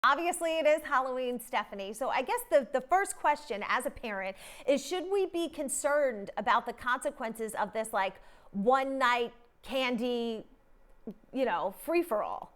obviously it is Halloween, Stephanie. So I guess the first question as a parent is, should we be concerned about the consequences of this like one night candy, free for all?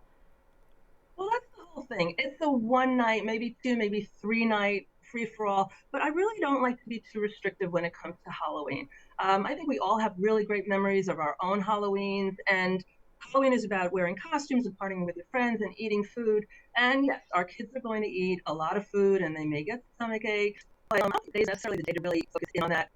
Well, that's the whole thing. It's a one night, maybe two, maybe three night free for all. But I really don't like to be too restrictive when it comes to Halloween. I think we all have really great memories of our own Halloweens, and Halloween is about wearing costumes and partying with your friends and eating food. And yes, our kids are going to eat a lot of food, and they may get stomach aches. But not today's necessarily the day to really focus in on that.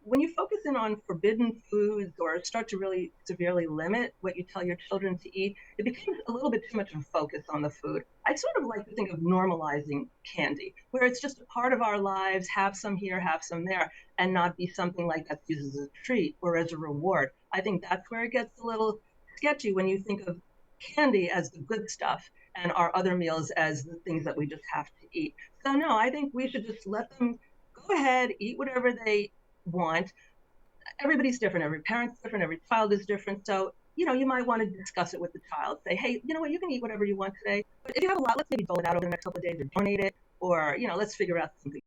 When you focus in on forbidden foods or start to really severely limit what you tell your children to eat, it becomes a little bit too much of a focus on the food. I sort of like to think of normalizing candy, where it's just a part of our lives, have some here, have some there, and not be something like that's used as a treat or as a reward. I think that's where it gets a little sketchy when you think of candy as the good stuff and our other meals as the things that we just have to eat. So no, I think we should just let them go ahead, eat whatever they want. Everybody's different. Every parent's different. Every child is different. So, you might want to discuss it with the child. Say, hey, you know what? You can eat whatever you want today. But if you have a lot, let's maybe dole it out over the next couple of days or donate it. Or, let's figure out something.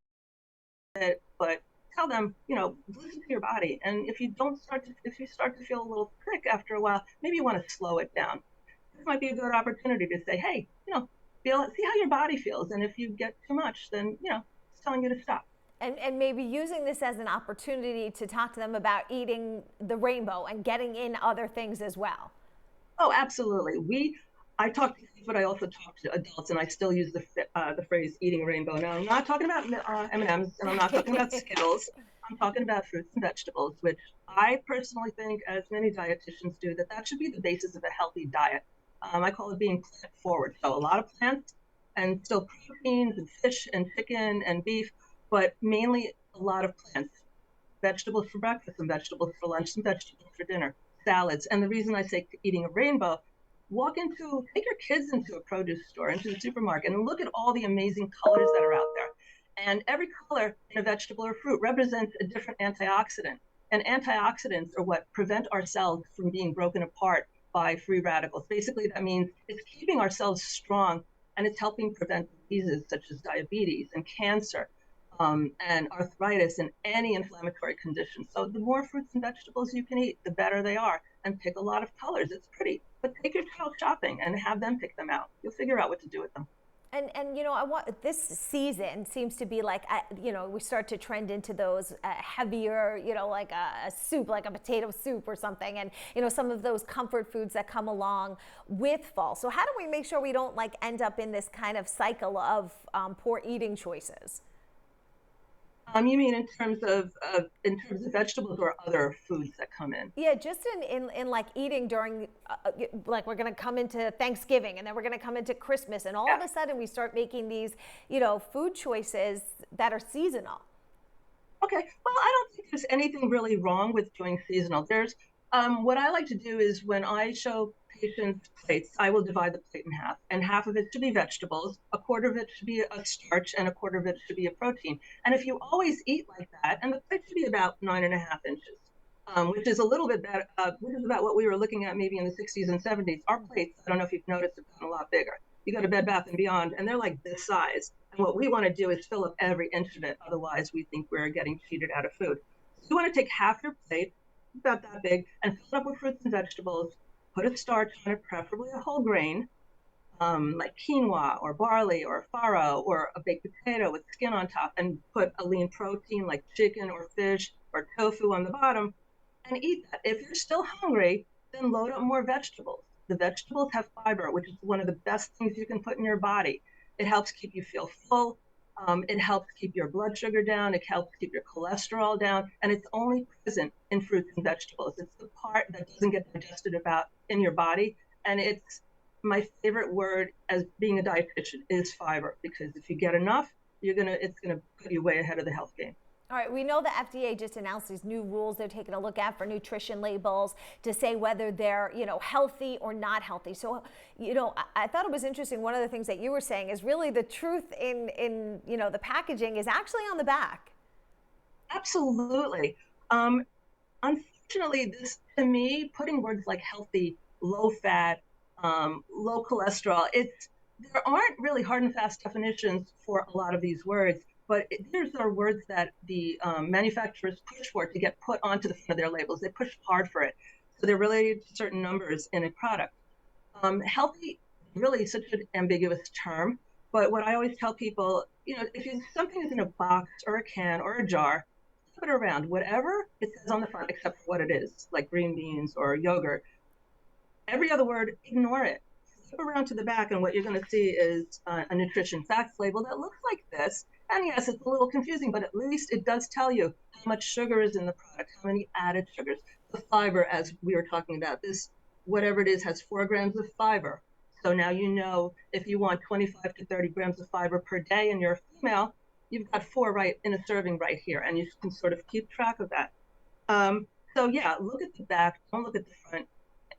But tell them, listen to your body. And if you start to feel a little sick after a while, maybe you want to slow it down. This might be a good opportunity to say, hey, see how your body feels. And if you get too much, then, it's telling you to stop. And maybe using this as an opportunity to talk to them about eating the rainbow and getting in other things as well. Oh, absolutely. I talk to kids, but I also talk to adults, and I still use the phrase "eating rainbow." Now, I'm not talking about M&Ms, and M's, and I'm not talking about Skittles. I'm talking about fruits and vegetables, which I personally think, as many dietitians do, that should be the basis of a healthy diet. I call it being plant forward. So a lot of plants, and still proteins and fish and chicken and beef, but mainly a lot of plants, vegetables for breakfast and vegetables for lunch and vegetables for dinner, salads. And the reason I say eating a rainbow, take your kids into a produce store, into the supermarket, and look at all the amazing colors that are out there. And every color in a vegetable or fruit represents a different antioxidant. And antioxidants are what prevent our cells from being broken apart by free radicals. Basically, that means it's keeping our cells strong, and it's helping prevent diseases such as diabetes and cancer, and arthritis and any inflammatory condition. So the more fruits and vegetables you can eat, the better they are. And pick a lot of colors. It's pretty, but take your child shopping and have them pick them out. You'll figure out what to do with them. And I want, this season seems to be like, we start to trend into those heavier, like a soup, like a potato soup or something, and some of those comfort foods that come along with fall. So how do we make sure we don't like end up in this kind of cycle of poor eating choices? You mean in terms of vegetables or other foods that come in? Yeah, just in like eating during, like we're going to come into Thanksgiving and then we're going to come into Christmas, and all Yeah. of a sudden we start making these, food choices that are seasonal. Okay. Well, I don't think there's anything really wrong with doing seasonal. What I like to do is when I show patients plates, I will divide the plate in half, and half of it should be vegetables, a quarter of it should be a starch, and a quarter of it should be a protein. And if you always eat like that, and the plate should be about 9.5 inches, which is a little bit better, which is about what we were looking at maybe in the 60s and 70s. Our plates, I don't know if you've noticed, have gotten a lot bigger. You go to Bed Bath and Beyond, and they're like this size. And what we want to do is fill up every inch of it. Otherwise, we think we're getting cheated out of food. So you want to take half your plate, about that big, and fill it up with fruits and vegetables. Put a starch on it, preferably a whole grain, like quinoa or barley or farro or a baked potato with skin on top, and put a lean protein like chicken or fish or tofu on the bottom, and eat that. If you're still hungry, then load up more vegetables. The vegetables have fiber, which is one of the best things you can put in your body. It helps keep you feel full. It helps keep your blood sugar down. It helps keep your cholesterol down. And it's only present in fruits and vegetables. It's the part that doesn't get digested about in your body. And it's my favorite word as being a dietitian is fiber, because if you get enough, it's gonna put you way ahead of the health game. All right, we know the FDA just announced these new rules they're taking a look at for nutrition labels to say whether they're, healthy or not healthy. So, I thought it was interesting. One of the things that you were saying is really the truth in the packaging is actually on the back. Absolutely. Unfortunately, this to me, putting words like healthy, low fat, low cholesterol, there aren't really hard and fast definitions for a lot of these words, but these are words that the manufacturers push for to get put onto the front of their labels. They push hard for it. So they're related to certain numbers in a product. Healthy, really such an ambiguous term, but what I always tell people, if something is in a box or a can or a jar, flip it around, whatever it says on the front, except for what it is, like green beans or yogurt. Every other word, ignore it. Flip around to the back, and what you're going to see is a nutrition facts label that looks like this. And yes, it's a little confusing, but at least it does tell you how much sugar is in the product, how many added sugars, the fiber, as we were talking about. This, whatever it is, has 4 grams of fiber. So now you know if you want 25 to 30 grams of fiber per day and you're a female, you've got 4 right in a serving right here, and you can sort of keep track of that. So yeah, look at the back, don't look at the front,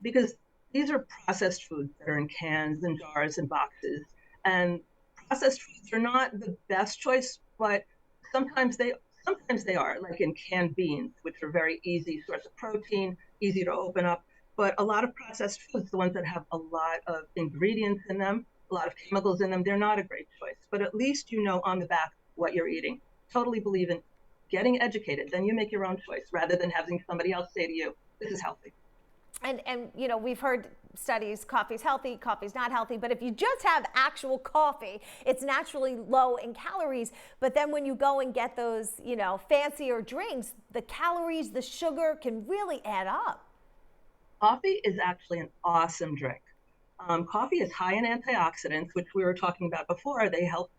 because these are processed foods that are in cans and jars and boxes. And processed foods are not the best choice, but sometimes they sometimes they are, like in canned beans, which are very easy source of protein, easy to open up. But a lot of processed foods, the ones that have a lot of ingredients in them, a lot of chemicals in them, they're not a great choice. But at least you know on the back what you're eating. Totally believe in getting educated. Then you make your own choice rather than having somebody else say to you, this is healthy. And we've heard studies, coffee's healthy, coffee's not healthy, but if you just have actual coffee, it's naturally low in calories. But then when you go and get those, fancier drinks, the calories, the sugar can really add up. Coffee is actually an awesome drink. Coffee is high in antioxidants, which we were talking about before. They help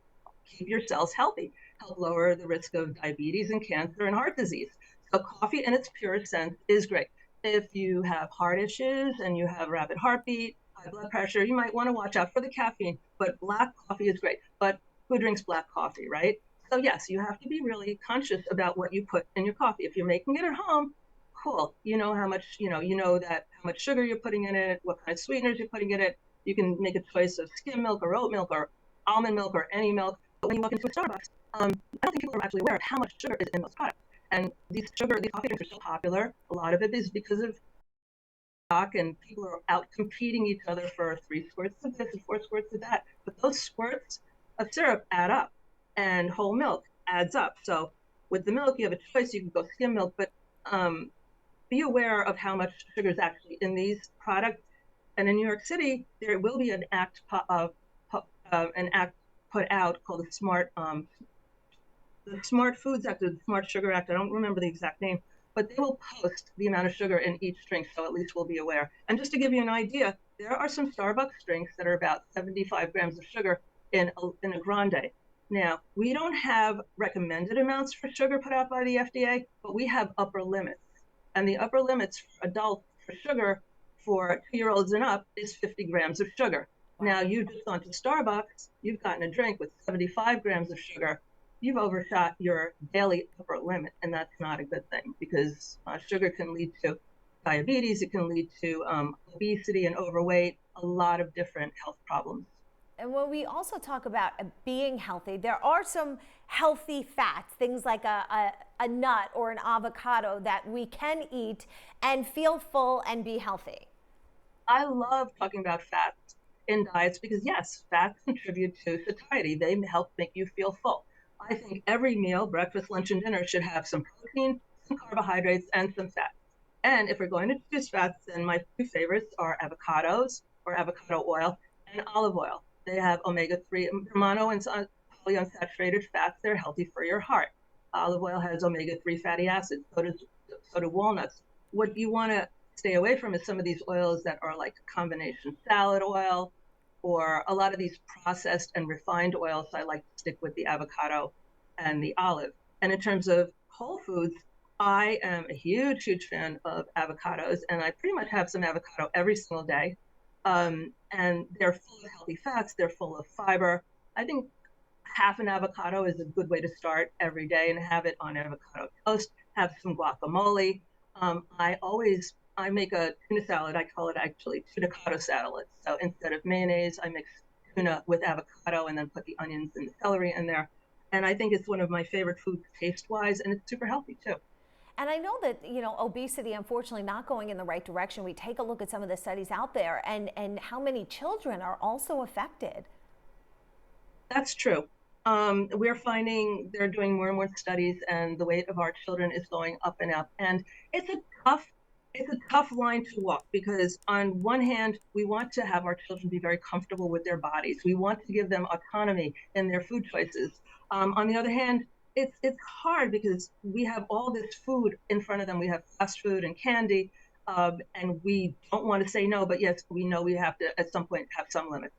keep your cells healthy, help lower the risk of diabetes and cancer and heart disease. So coffee in its purest sense is great. If you have heart issues and you have rapid heartbeat, high blood pressure, you might want to watch out for the caffeine, but black coffee is great. But who drinks black coffee, right? So yes, you have to be really conscious about what you put in your coffee. If you're making it at home, cool. You know how much, you know that how much sugar you're putting in it, what kind of sweeteners you're putting in it. You can make a choice of skim milk or oat milk or almond milk or any milk. But when you walk into a Starbucks, I don't think people are actually aware of how much sugar is in those products. And these coffee drinks are so popular. A lot of it is because of stock, and people are out competing each other for 3 squirts of this and 4 squirts of that. But those squirts of syrup add up, and whole milk adds up. So with the milk, you have a choice. You can go skim milk, but be aware of how much sugar is actually in these products. And in New York City, there will be an act put out called the Smart Foods Act or the Smart Sugar Act. I don't remember the exact name, but they will post the amount of sugar in each drink, so at least we'll be aware. And just to give you an idea, there are some Starbucks drinks that are about 75 grams of sugar in a grande. Now, we don't have recommended amounts for sugar put out by the FDA, but we have upper limits. And the upper limits for adults for sugar for 2-year-olds and up is 50 grams of sugar. Wow. Now, you've just gone to Starbucks, you've gotten a drink with 75 grams of sugar, you've overshot your daily upper limit, and that's not a good thing because sugar can lead to diabetes, it can lead to obesity and overweight, a lot of different health problems. And when we also talk about being healthy, there are some healthy fats, things like a nut or an avocado that we can eat and feel full and be healthy. I love talking about fats in diets because yes, fats contribute to satiety. They help make you feel full. I think every meal, breakfast, lunch, and dinner should have some protein, some carbohydrates, and some fat. And if we're going to choose fats, then my 2 favorites are avocados or avocado oil and olive oil. They have omega-3, mono and polyunsaturated fats. They're healthy for your heart. Olive oil has omega-3 fatty acids, so do walnuts. What you want to stay away from is some of these oils that are like combination salad oil, or a lot of these processed and refined oils. I like to stick with the avocado and the olive. And in terms of whole foods, I am a huge, huge fan of avocados, and I pretty much have some avocado every single day. And they're full of healthy fats, they're full of fiber. I think half an avocado is a good way to start every day, and have it on avocado toast, have some guacamole. I make a tuna salad. I call it actually tunacado salad. So instead of mayonnaise, I mix tuna with avocado and then put the onions and the celery in there. And I think it's one of my favorite foods taste-wise, and it's super healthy too. And I know that, obesity, unfortunately, not going in the right direction. We take a look at some of the studies out there and how many children are also affected. That's true. We're finding they're doing more and more studies, and the weight of our children is going up and up. And it's a tough, it's a tough line to walk because on one hand, we want to have our children be very comfortable with their bodies. We want to give them autonomy in their food choices. On the other hand, it's hard because we have all this food in front of them. We have fast food and candy, and we don't want to say no, but yes, we know we have to at some point have some limits.